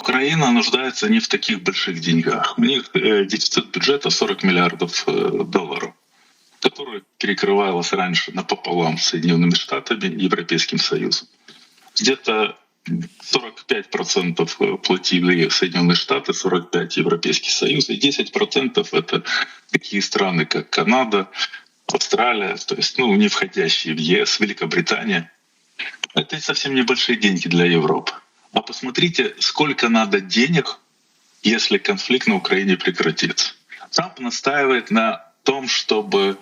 Украина нуждается не в таких больших деньгах. У них дефицит бюджета 40 миллиардов долларов, который перекрывался раньше напополам с Соединенными Штатами и Европейским Союзом. Где-то 45% платили Соединенные Штаты, 45% Европейский Союз, и 10% это такие страны, как Канада, Австралия, то есть не входящие в ЕС, Великобритания. Это совсем небольшие деньги для Европы. А посмотрите, сколько надо денег, если конфликт на Украине прекратится. Трамп настаивает на том, чтобы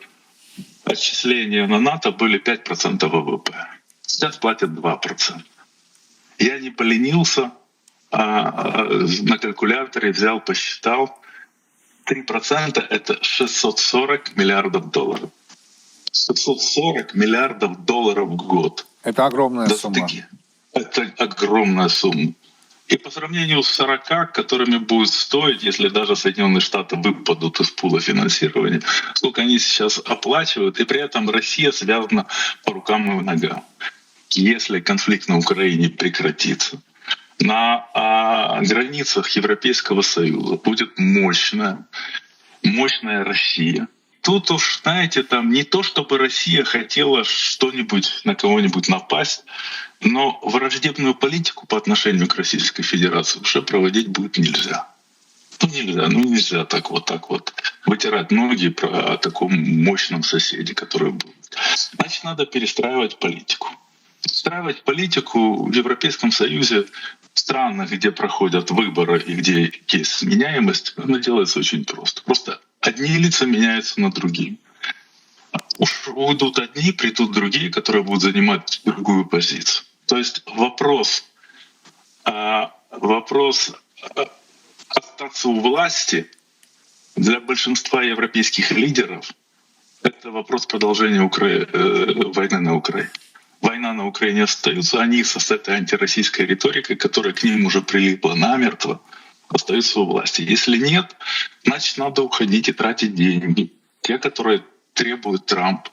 отчисления на НАТО были 5% ВВП. Сейчас платят 2%. Я не поленился, а на калькуляторе взял, посчитал. 3% — это 640 миллиардов долларов. 640 миллиардов долларов в год. Это огромная сумма. Это огромная сумма. И по сравнению с 40, которыми будет стоить, если даже Соединенные Штаты выпадут из пула финансирования, сколько они сейчас оплачивают, и при этом Россия связана по рукам и ногам. Если конфликт на Украине прекратится, на границах Европейского Союза будет мощная Россия. Тут уж, знаете, там не то, чтобы Россия хотела что-нибудь на кого-нибудь напасть, но враждебную политику по отношению к Российской Федерации уже проводить будет нельзя. Нельзя так вот вытирать ноги о таком мощном соседе, который будет. Значит, надо перестраивать политику. Перестраивать политику в Европейском Союзе, в странах, где проходят выборы и где есть сменяемость, она делается очень просто. Просто одни лица меняются на другие. Уж уйдут одни, придут другие, которые будут занимать другую позицию. То есть вопрос остаться у власти для большинства европейских лидеров — это вопрос продолжения войны на Украине. Война на Украине остается, они с этой антироссийской риторикой, которая к ним уже прилипла намертво, остаются у власти. Если нет, значит, надо уходить и тратить деньги. Те, которые требует Трамп.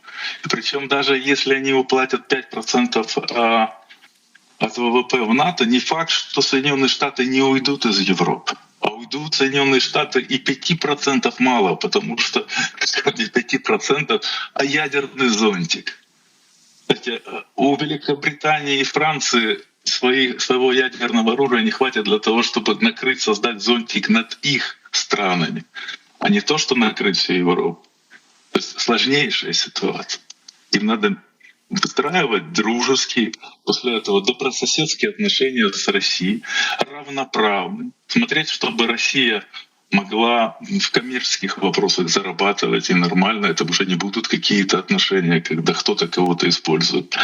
Причем даже если они уплатят 5% от ВВП в НАТО, не факт, что Соединенные Штаты не уйдут из Европы. А уйдут Соединенные Штаты и 5% мало, потому что не 5%, а ядерный зонтик. Кстати, у Великобритании и Франции своего ядерного оружия не хватит для того, чтобы накрыть, создать зонтик над их странами, а не то, что накрыть всю Европу. То есть сложнейшая ситуация. Им надо выстраивать дружеские, после этого добрососедские отношения с Россией, равноправные. Смотреть, чтобы Россия могла в коммерческих вопросах зарабатывать, и нормально, это уже не будут какие-то отношения, когда кто-то кого-то использует.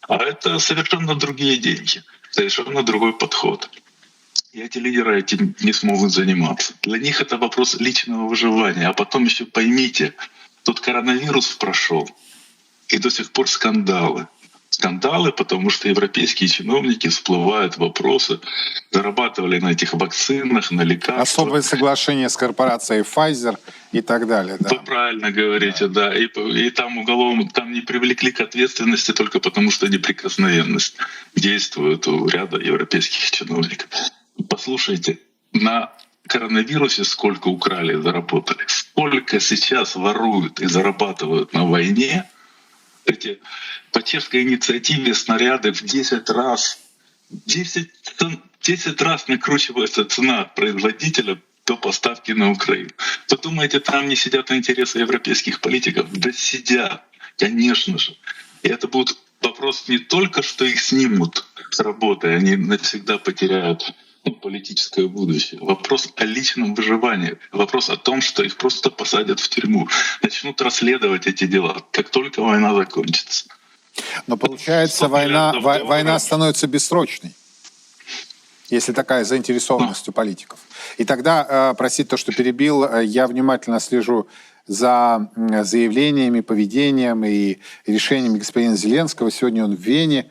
А это совершенно другие деньги, совершенно другой подход. И эти лидеры этим не смогут заниматься. Для них это вопрос личного выживания. А потом еще поймите, тут коронавирус прошел, и до сих пор скандалы. Скандалы, потому что европейские чиновники всплывают вопросы, зарабатывали на этих вакцинах, на лекарствах. Особое соглашение с корпорацией Pfizer и так далее. Да. Вы правильно говорите, да. И там там не привлекли к ответственности только потому, что неприкосновенность действует у ряда европейских чиновников. Послушайте, на коронавирусе сколько украли и заработали, сколько сейчас воруют и зарабатывают на войне. Эти по чешской инициативе снаряды в 10 раз накручивается цена от производителя до поставки на Украину. Вы думаете, там не сидят интересы европейских политиков? Да сидят, конечно же. И это будет вопрос не только, что их снимут с работы, они навсегда потеряют политическое будущее. Вопрос о личном выживании. Вопрос о том, что их просто посадят в тюрьму. Начнут расследовать эти дела, как только война закончится. Но получается, война становится бессрочной, если такая заинтересованность у политиков. И тогда, простите то, что перебил, я внимательно слежу за заявлениями, поведением и решениями господина Зеленского. Сегодня он в Вене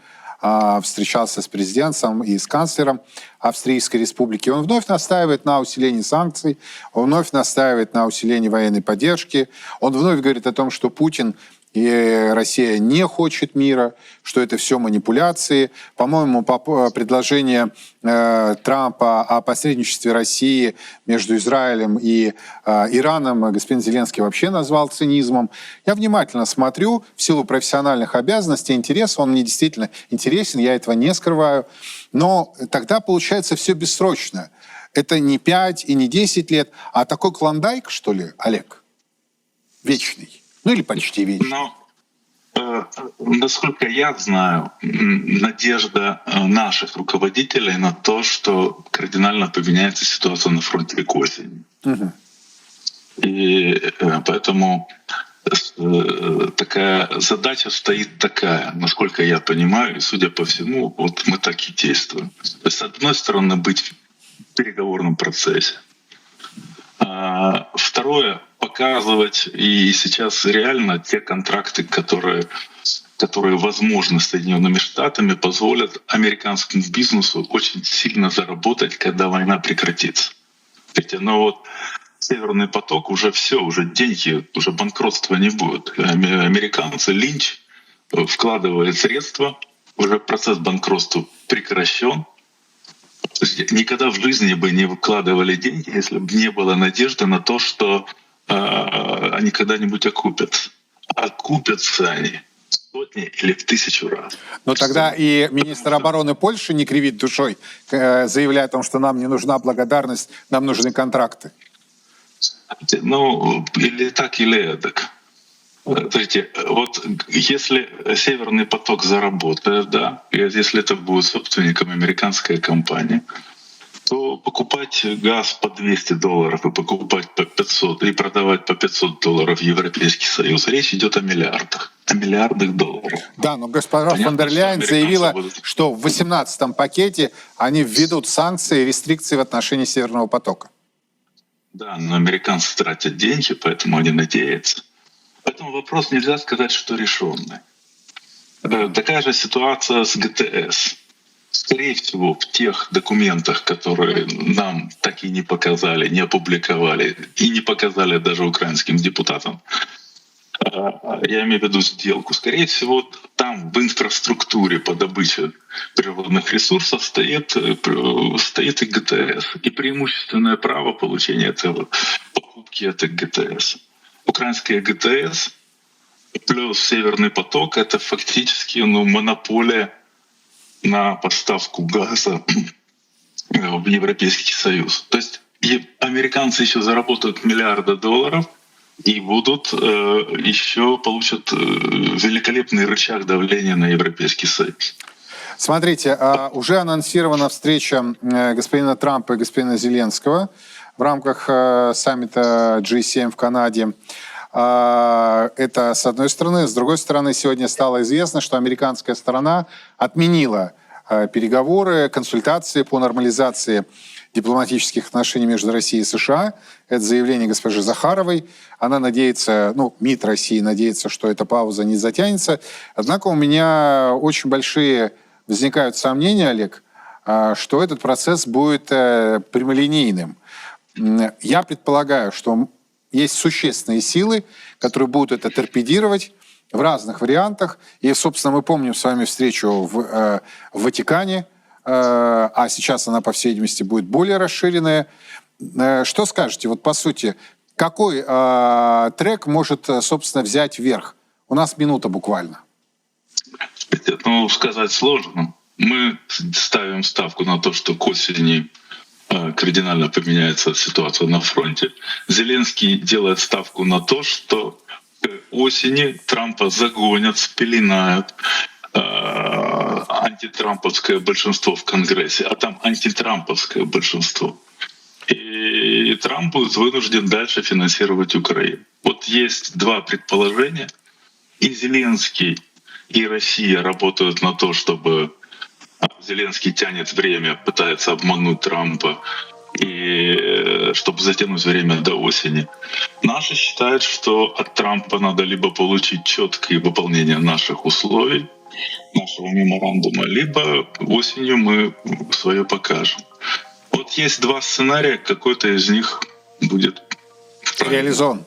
встречался с президентом и с канцлером Австрийской Республики. Он вновь настаивает на усилении санкций, он вновь настаивает на усилении военной поддержки, он вновь говорит о том, что Путин и Россия не хочет мира, что это все манипуляции. По-моему, предложение Трампа о посредничестве России между Израилем и Ираном господин Зеленский вообще назвал цинизмом. Я внимательно смотрю в силу профессиональных обязанностей, интереса. Он мне действительно интересен, я этого не скрываю. Но тогда получается все бессрочно. Это не 5 и не 10 лет, а такой клондайк, что ли, Олег? Вечный. Ну или почти вечный. Но, насколько я знаю, надежда наших руководителей на то, что кардинально поменяется ситуация на фронте к осени. Угу. И поэтому такая задача стоит такая, насколько я понимаю, и судя по всему, вот мы так и действуем. То есть, с одной стороны, быть в переговорном процессе. Второе, показывать и сейчас реально те контракты, которые возможны Соединенными Штатами, позволят американскому бизнесу очень сильно заработать, когда война прекратится. Но вот Северный поток уже все, уже деньги, уже банкротства не будет. Американцы, Линч вкладывает средства, уже процесс банкротства прекращен. То есть никогда в жизни бы не выкладывали деньги, если бы не было надежды на то, что они когда-нибудь окупятся. Окупятся они в сотни или в 1000 раз. Но тогда и министр обороны Польши не кривит душой, заявляя о том, что нам не нужна благодарность, нам нужны контракты. Ну, или так, или эдак. Смотрите, вот если Северный поток заработает, да, если это будет собственником американская компания, то покупать газ по $200 и покупать по 500 и продавать по $500 в Европейский Союз, речь идет о миллиардах. О миллиардах долларов. Да, но госпожа фон дер Ляйен заявила, что в 18-м пакете они введут санкции и рестрикции в отношении Северного потока. Да, но американцы тратят деньги, поэтому они надеются. Поэтому вопрос нельзя сказать, что решенный. Такая же ситуация с ГТС. Скорее всего, в тех документах, которые нам так и не показали, не опубликовали и не показали даже украинским депутатам, я имею в виду сделку, скорее всего, там в инфраструктуре по добыче природных ресурсов стоит и ГТС, и преимущественное право получения покупки этих ГТС. Украинская ГТС плюс Северный поток — это фактически монополия на поставку газа в Европейский Союз. То есть американцы еще заработают миллиарды долларов и будут еще получат великолепный рычаг давления на Европейский Союз. Смотрите, уже анонсирована встреча господина Трампа и господина Зеленского в рамках саммита G7 в Канаде. Это с одной стороны. С другой стороны, сегодня стало известно, что американская сторона отменила переговоры, консультации по нормализации дипломатических отношений между Россией и США. Это заявление госпожи Захаровой. Она надеется, МИД России надеется, что эта пауза не затянется. Однако у меня очень большие возникают сомнения, Олег, что этот процесс будет прямолинейным. Я предполагаю, что есть существенные силы, которые будут это торпедировать в разных вариантах. И, собственно, мы помним с вами встречу в Ватикане, а сейчас она, по всей видимости, будет более расширенная. Что скажете? Вот по сути, какой трек может, собственно, взять верх? У нас минута буквально. Сказать сложно. Мы ставим ставку на то, что к осени кардинально поменяется ситуация на фронте. Зеленский делает ставку на то, что к осени Трампа загонят, спеленают антитрамповское большинство в Конгрессе, а там антитрамповское большинство. И Трамп будет вынужден дальше финансировать Украину. Вот есть два предположения. И Зеленский, и Россия работают на то, чтобы Зеленский тянет время, пытается обмануть Трампа, и чтобы затянуть время до осени. Наши считают, что от Трампа надо либо получить четкое выполнение наших условий, нашего меморандума, либо осенью мы свое покажем. Вот есть два сценария, какой-то из них будет реализован.